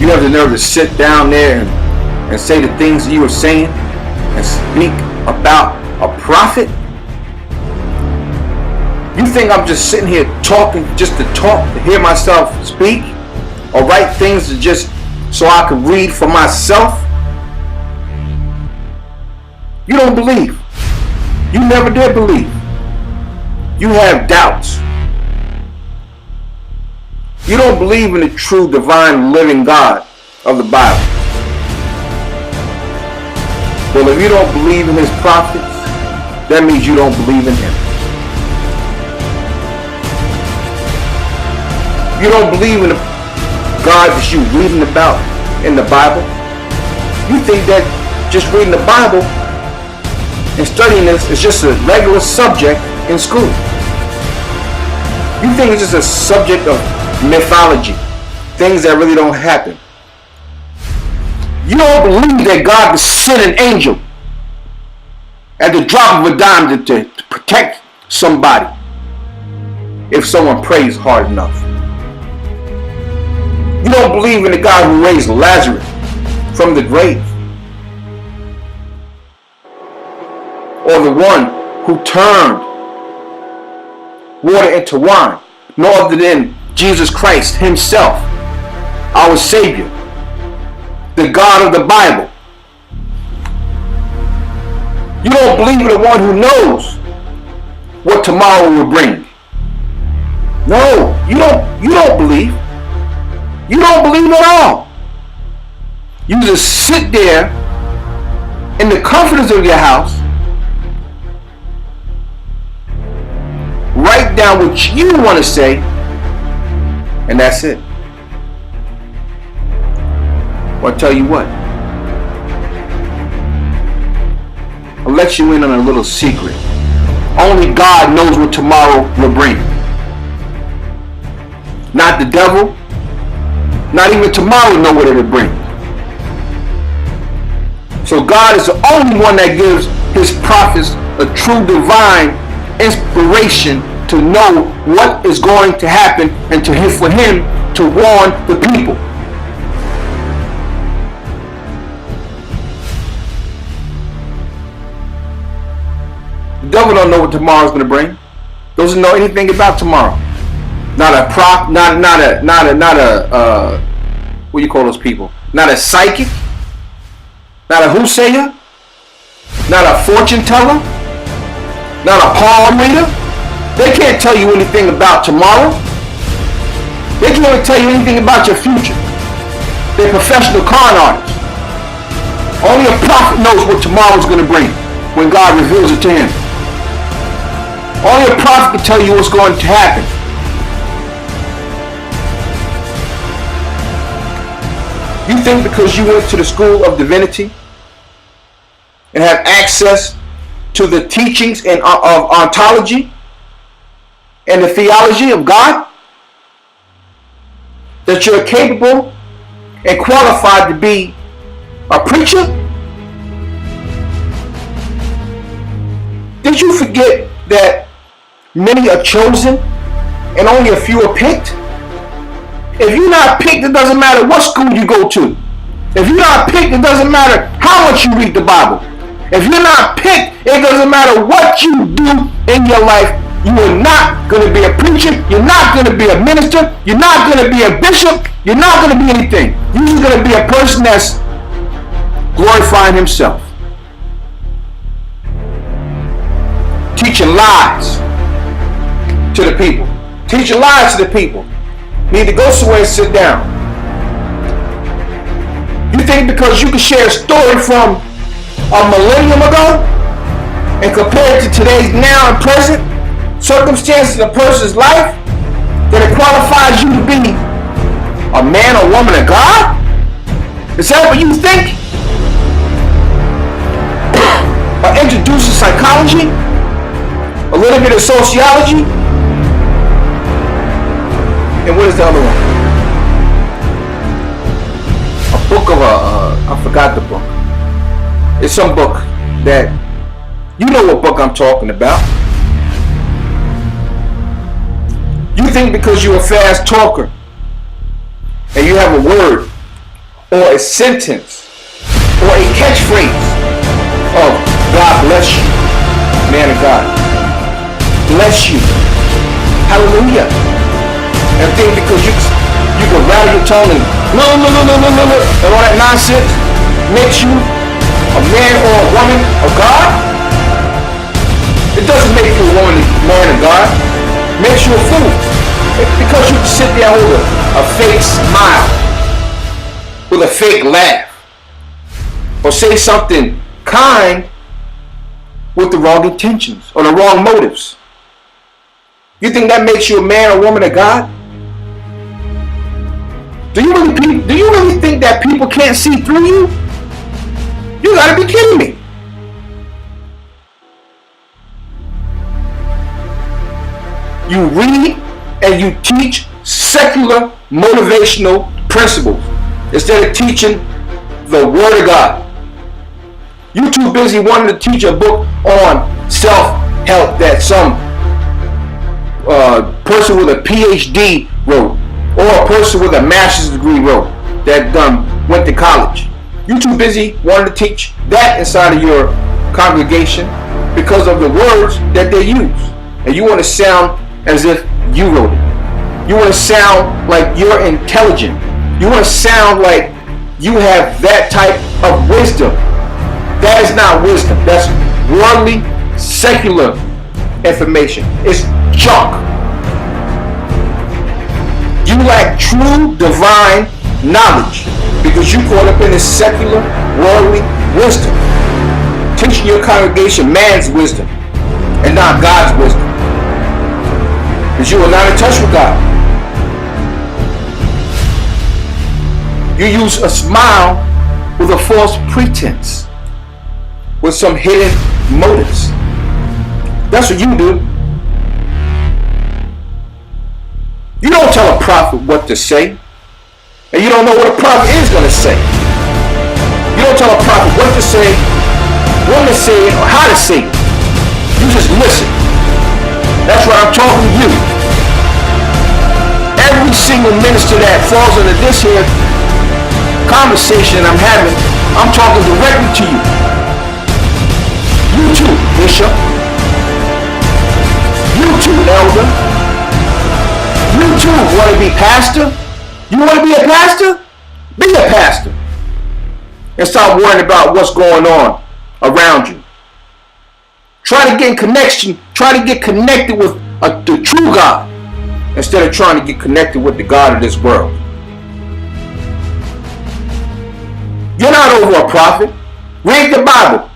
You have the nerve to sit down there and say the things that you were saying and speak about a prophet? You think I'm just sitting here talking just to talk, to hear myself speak? Or write things to just so I can read for myself? You don't believe. You never did believe. You have doubts. You don't believe in the true, divine, living God of the Bible. Well, if you don't believe in his prophets, that means you don't believe in him. You don't believe in the God that you're reading about in the Bible. You think that just reading the Bible and studying this is just a regular subject in school. You think it's just a subject of mythology, things that really don't happen. You don't believe that God would send an angel at the drop of a dime to protect somebody if someone prays hard enough. You don't believe in the God who raised Lazarus from the grave, or the one who turned water into wine, no other than Jesus Christ himself, our Savior, the God of the Bible. You don't believe in the one who knows what tomorrow will bring. No, you don't believe. You don't believe at all. You just sit there in the comforts of your house, write down what you want to say, and that's it. Well, I'll tell you what. I'll let you in on a little secret. Only God knows what tomorrow will bring. Not the devil. Not even tomorrow know what it will bring. So God is the only one that gives his prophets a true divine inspiration to know what is going to happen and for him to warn the people. The devil don't know what tomorrow's going to bring. Doesn't know anything about tomorrow. Not a what do you call those people? Not a psychic, not a whosayer, not a fortune teller, not a palm reader. They can't tell you anything about tomorrow. They can't even tell you anything about your future. They're professional con artists. Only a prophet knows what tomorrow's going to bring when God reveals it to him. Only a prophet can tell you what's going to happen. You think because you went to the school of Divinity and have access to the teachings of ontology and the theology of God, that you're capable and qualified to be a preacher? Did you forget that many are chosen and only a few are picked? If you're not picked, it doesn't matter what school you go to. If you're not picked, it doesn't matter how much you read the Bible. If you're not picked, it doesn't matter what you do in your life. You are not going to be a preacher. You're not going to be a minister. You're not going to be a bishop. You're not going to be anything. You're just going to be a person that's glorifying himself. Teaching lies to the people. Teaching lies to the people. Need to go somewhere and sit down. You think because you can share a story from a millennium ago and compare it to today's now and present circumstances of a person's life, that it qualifies you to be a man or woman of God? Is that what you think? Or introducing psychology, a little bit of sociology, and what is the other one? A book of I forgot the book. It's some book that, you know what book I'm talking about. You think because you're a fast talker and you have a word or a sentence or a catchphrase of God bless you, man of God. Bless you. Hallelujah. And think because you can rattle your tongue and and all that nonsense makes you a man or a woman of God. It doesn't make you a man of God. It makes you a fool. Because you can sit there with a fake smile, with a fake laugh, or say something kind with the wrong intentions or the wrong motives. You think that makes you a man or woman of God? Do you really think that people can't see through you? You gotta be kidding me. You read and you teach secular motivational principles instead of teaching the Word of God. You're too busy wanting to teach a book on self-help that some person with a PhD wrote, or a person with a master's degree wrote that went to college. You're too busy wanting to teach that inside of your congregation because of the words that they use. And you want to sound as if you wrote it. You want to sound like you're intelligent. You want to sound like you have that type of wisdom. That is not wisdom. That's worldly, secular information. It's junk. You lack true divine knowledge because you caught up in this secular, worldly wisdom. Teaching your congregation man's wisdom and not God's wisdom. Because you are not in touch with God. You use a smile with a false pretense, with some hidden motives. That's what you do. You don't tell a prophet what to say, and you don't know what a prophet is going to say. You don't tell a prophet what to say, when to say it, or how to say it. You just listen. That's why I'm talking to you. Every single minister that falls under this here conversation I'm having, I'm talking directly to you. You too, Bishop. You too, Elder. You too want to be pastor? You want to be a pastor? Be a pastor. And stop worrying about what's going on around you. Try to get in connection. Try to get connected with the true God instead of trying to get connected with the God of this world. You're not over a prophet. Read the Bible.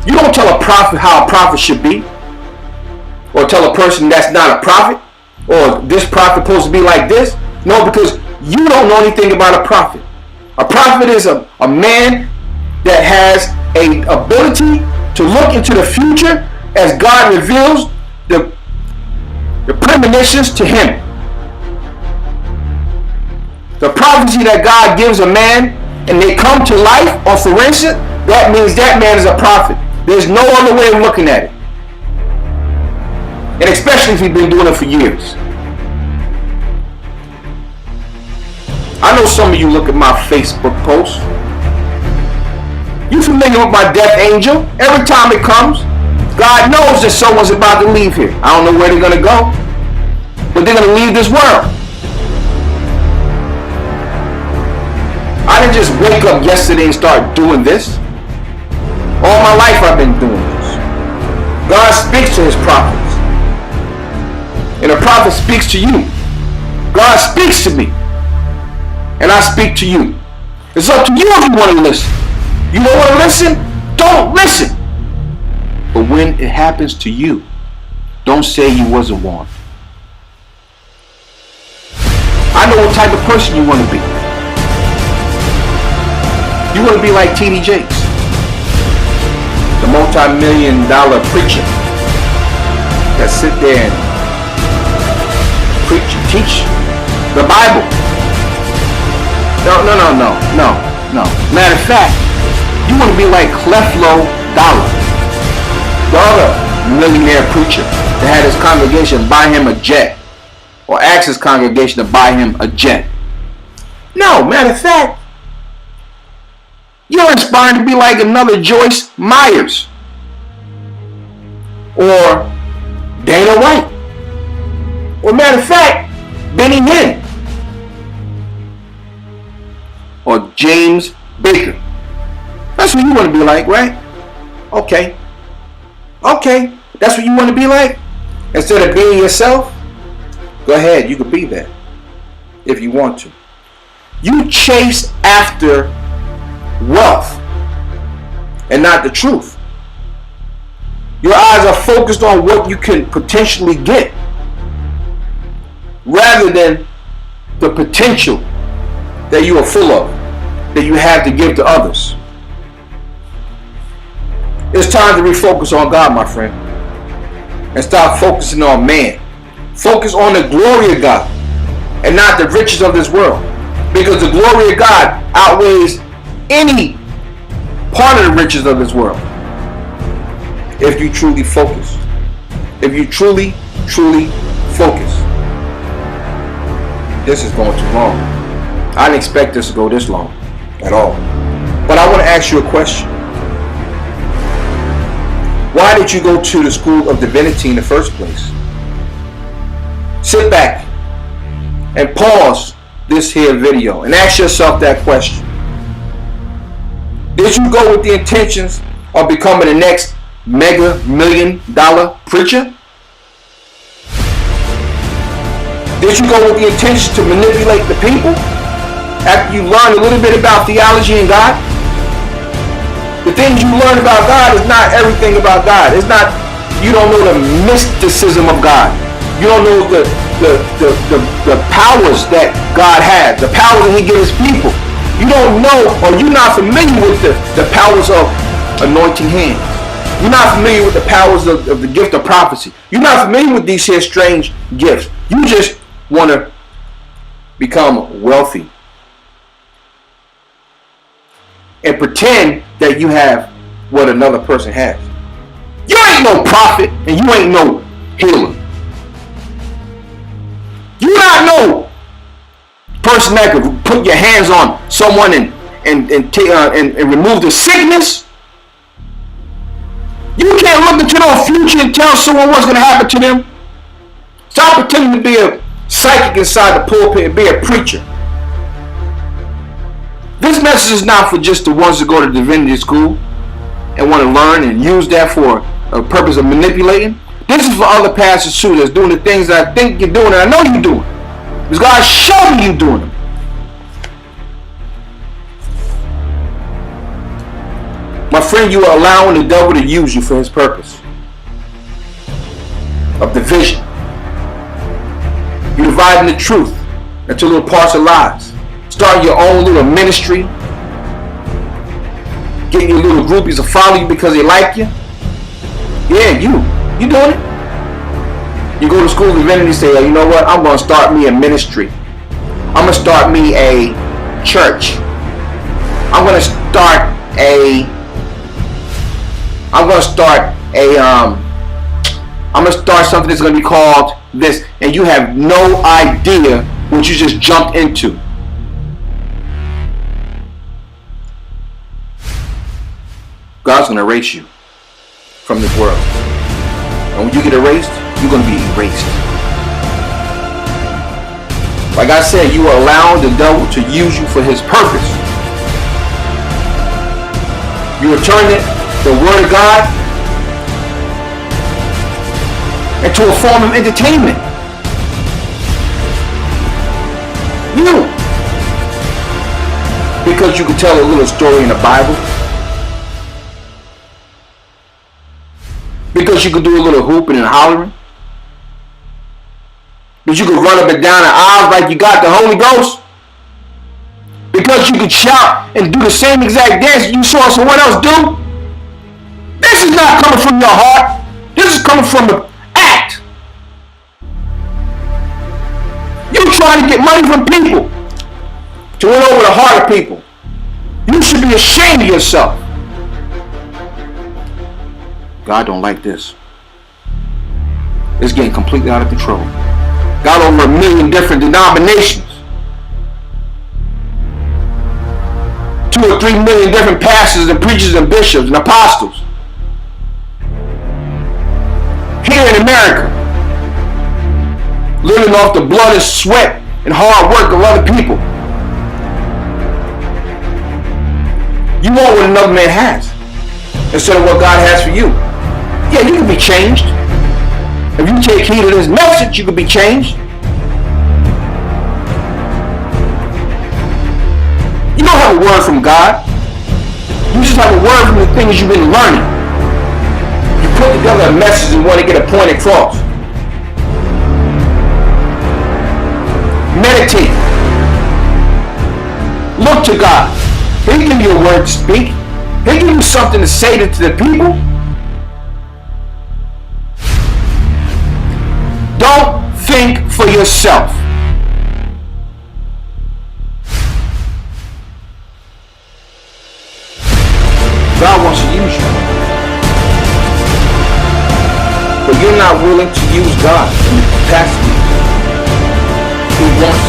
You don't tell a prophet how a prophet should be, or tell a person that's not a prophet, or this prophet supposed to be like this. No, because you don't know anything about a prophet. A prophet is a man that has an ability to look into the future as God reveals the premonitions to him. The prophecy that God gives a man and they come to life or fruition, that means that man is a prophet. There's no other way of looking at it. And especially if he's been doing it for years. I know some of you look at my Facebook posts. You familiar with my death angel? Every time it comes, God knows that someone's about to leave here. I don't know where they're going to go, but they're going to leave this world. I didn't just wake up yesterday and start doing this. All my life I've been doing this. God speaks to his prophets. And a prophet speaks to you. God speaks to me. And I speak to you. It's up to you if you want to listen. You don't want to listen? Don't listen. But when it happens to you, don't say you wasn't warned. I know what type of person you want to be. You want to be like T.D. Jakes, the multi-million-dollar preacher that sit there and preach and teach the Bible. No. Matter of fact, you want to be like Creflo Dollar, the other millionaire preacher that had his congregation buy him a jet, or asked his congregation to buy him a jet. No, matter of fact, You're inspiring to be like another Joyce Myers or Dana White. Or matter of fact, Benny Hinn or James Baker. That's what you want to be like, right? Okay. Okay. That's what you want to be like? Instead of being yourself? Go ahead, you could be that if you want to. You chase after wealth and not the truth. Your eyes are focused on what you can potentially get rather than the potential that you are full of, that you have to give to others. It's time to refocus on God, my friend, and stop focusing on man. Focus on the glory of God and not the riches of this world, because the glory of God outweighs any part of the riches of this world. If you truly focus, if you truly focus. This is going too long. I didn't expect this to go this long at all. But I want to ask you a question. Why did you go to the School of Divinity in the first place? Sit back and pause this here video and ask yourself that question. Did you go with the intentions of becoming the next mega $1,000,000 preacher? Did you go with the intention to manipulate the people after you learned a little bit about theology and God? The things you learn about God is not everything about God. It's not, you don't know the mysticism of God. You don't know the powers that God has, the powers that He gives people. You don't know, or you're not familiar with the powers of anointing hands. You're not familiar with the powers of the gift of prophecy. You're not familiar with these here strange gifts. You just want to become wealthy and pretend that you have what another person has. You ain't no prophet and you ain't no healer. You not no person that could put your hands on someone and remove the sickness. You can't look into the future and tell someone what's going to happen to them. Stop pretending to be a psychic inside the pulpit and be a preacher. This message is not for just the ones that go to Divinity School and want to learn and use that for a purpose of manipulating. This is for other pastors too that's doing the things that I think you're doing and I know you're doing. Because God showed me you doing them. My friend, you are allowing the devil to use you for his purpose of division. You're dividing the truth into little parts of lies. Start your own little ministry. Getting your little groupies to follow you because they like you. Yeah, you doing it. You go to School of Divinity and say, you know what? I'm going to start me a ministry. I'm going to start me a church. I'm going to start something that's going to be called this, and you have no idea what you just jumped into. God's going to erase you from this world. And when you get erased, you're going to be erased. Like I said, you are allowing the devil to use you for his purpose. You are turning the Word of God into a form of entertainment. You. Because you can tell a little story in the Bible. Because you could do a little hooping and hollering. Because you could run up and down the aisles like you got the Holy Ghost. Because you could shout and do the same exact dance you saw someone else do. This is not coming from your heart. This is coming from the act. You're trying to get money from people to win over the heart of people. You should be ashamed of yourself. God don't like this. It's getting completely out of control. Got over 1 million different denominations. 2 or 3 million different pastors and preachers and bishops and apostles. Here in America, living off the blood and sweat and hard work of other people. You want what another man has instead of what God has for you. Yeah, you can be changed. If you take heed of this message, you can be changed. You don't have a word from God. You just have a word from the things you've been learning. You put together a message and want to get a point across. Meditate. Look to God. He'll give you a word to speak. He'll give you something to say to the people. Don't think for yourself. God wants to use you. But you're not willing to use God in the capacity He wants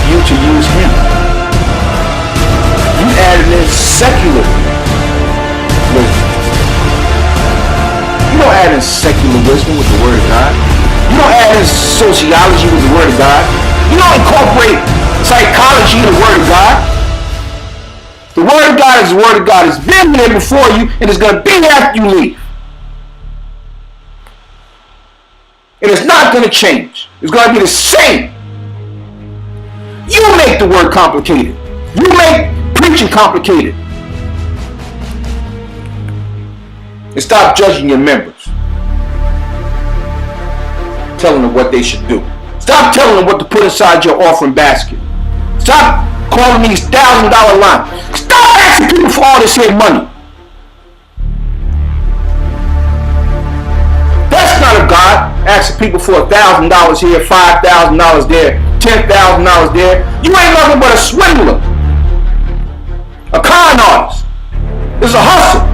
you to use Him. You added in secular wisdom. You don't add in secular wisdom with the Word of God. You don't add in sociology with the Word of God. You don't incorporate psychology in the Word of God. The Word of God is the Word of God. It's been there before you and it's going to be after you leave. And it's not going to change. It's going to be the same. You make the Word complicated. You make preaching complicated. And stop judging your members. Telling them what they should do. Stop telling them what to put inside your offering basket. Stop calling these $1,000 lines. Stop asking people for all this here money. That's not of God. Asking people for $1,000 here, $5,000 there, $10,000 there. You ain't nothing but a swindler. A con artist. It's a hustle.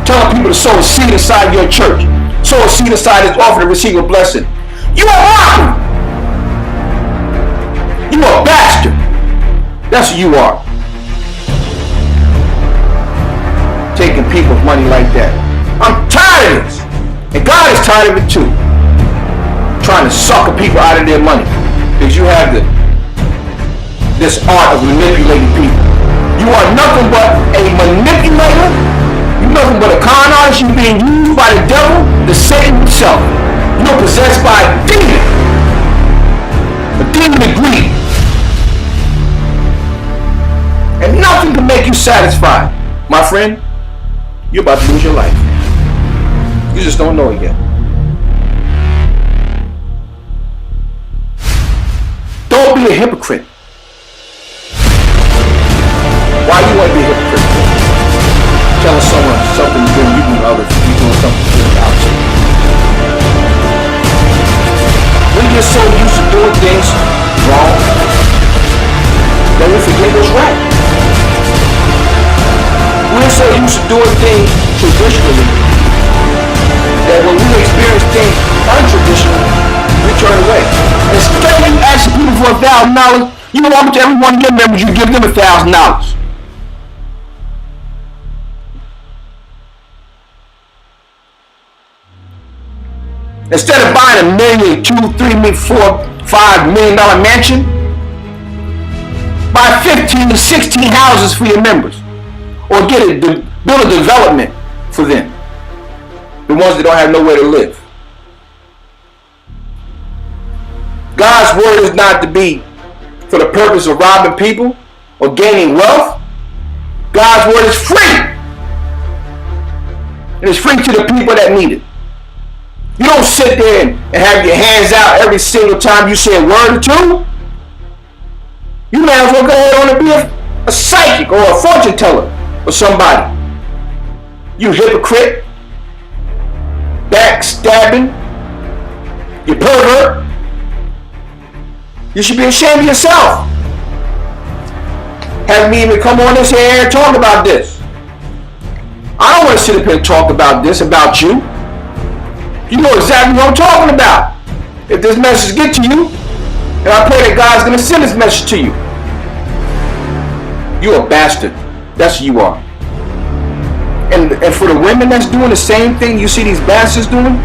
Telling people to sow a seed inside your church. Sow a seed inside this offering to receive a blessing. You a rocker. You a bastard. That's who you are. Taking people's money like that. I'm tired of this. And God is tired of it too. Trying to sucker people out of their money. Because you have this art of manipulating people. You are nothing but a manipulator. You're nothing but a con artist. You're being used by the devil, the Satan himself. You're possessed by a demon. A demon of greed. And nothing can make you satisfied. My friend, you're about to lose your life. You just don't know it yet. Don't be a hypocrite. Why you want to be a hypocrite? Telling someone something good, you do others. You doing something good about you. We get so used to doing things wrong that we forget what's right. We're so used to doing things traditionally that when we experience things untraditionally, we turn away. Instead of you asking people for $1,000, you walk up to every one of your members, you give them $1,000. Instead of buying $1 million, $2, $3, $4, $5 million mansion, buy 15 to 16 houses for your members, or build a development for them, the ones that don't have nowhere to live. God's word is not to be for the purpose of robbing people or gaining wealth. God's word is free. It is free to the people that need it. You don't sit there and have your hands out every single time you say a word or two. You may as well go ahead on and be a psychic or a fortune teller or somebody. You hypocrite, backstabbing, you pervert. You should be ashamed of yourself. Have me even come on this here and talk about this. I don't want to sit up here and talk about this, about you. You know exactly what I'm talking about. If this message gets to you, and I pray that God's going to send this message to you. You're a bastard. That's who you are. And for the women that's doing the same thing you see these bastards doing,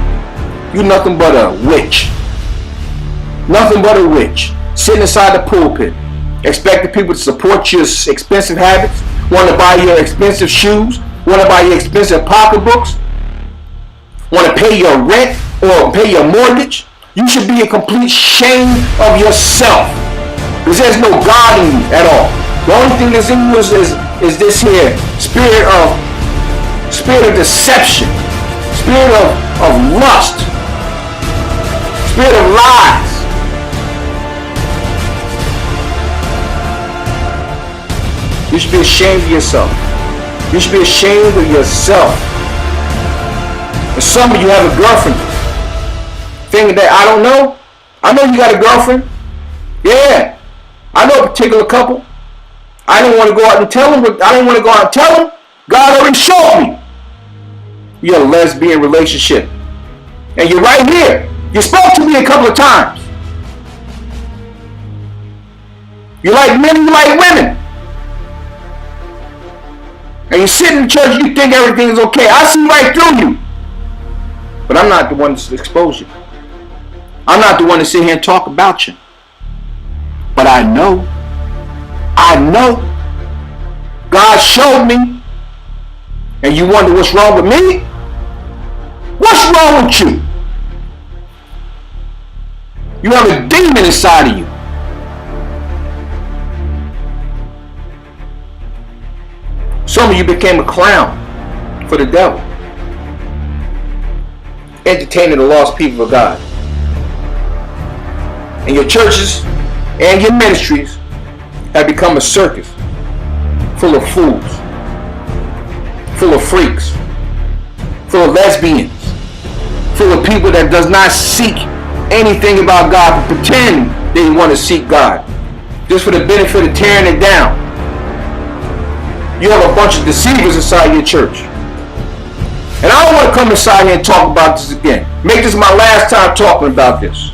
you're nothing but a witch. Nothing but a witch. Sitting inside the pulpit, expecting people to support your expensive habits, want to buy your expensive shoes, want to buy your expensive pocketbooks, want to pay your rent or pay your mortgage. You should be in complete shame of yourself, because there's no God in you at all. The only thing that's in you is this here spirit of deception, spirit of lust, spirit of lies. You should be ashamed of yourself. You should be ashamed of yourself. And some of you have a girlfriend thinking that, I don't know. I know you got a girlfriend. Yeah. I know a particular couple. I didn't want to go out and tell them, but I didn't want to go out and tell them. God already showed me. You're a lesbian relationship. And you're right here. You spoke to me a couple of times. You like men, you like women. And you sit in the church, you think everything is okay. I see right through you. But I'm not the one to expose you. I'm not the one to sit here and talk about you. But I know. God showed me. And you wonder what's wrong with me? What's wrong with you? You have a demon inside of you. Some of you became a clown for the devil, entertaining the lost people of God. And your churches and your ministries have become a circus full of fools, full of freaks, full of lesbians, full of people that does not seek anything about God, but pretend they want to seek God just for the benefit of tearing it down. You have a bunch of deceivers inside your church. And I don't want to come inside here and talk about this again. Make this my last time talking about this.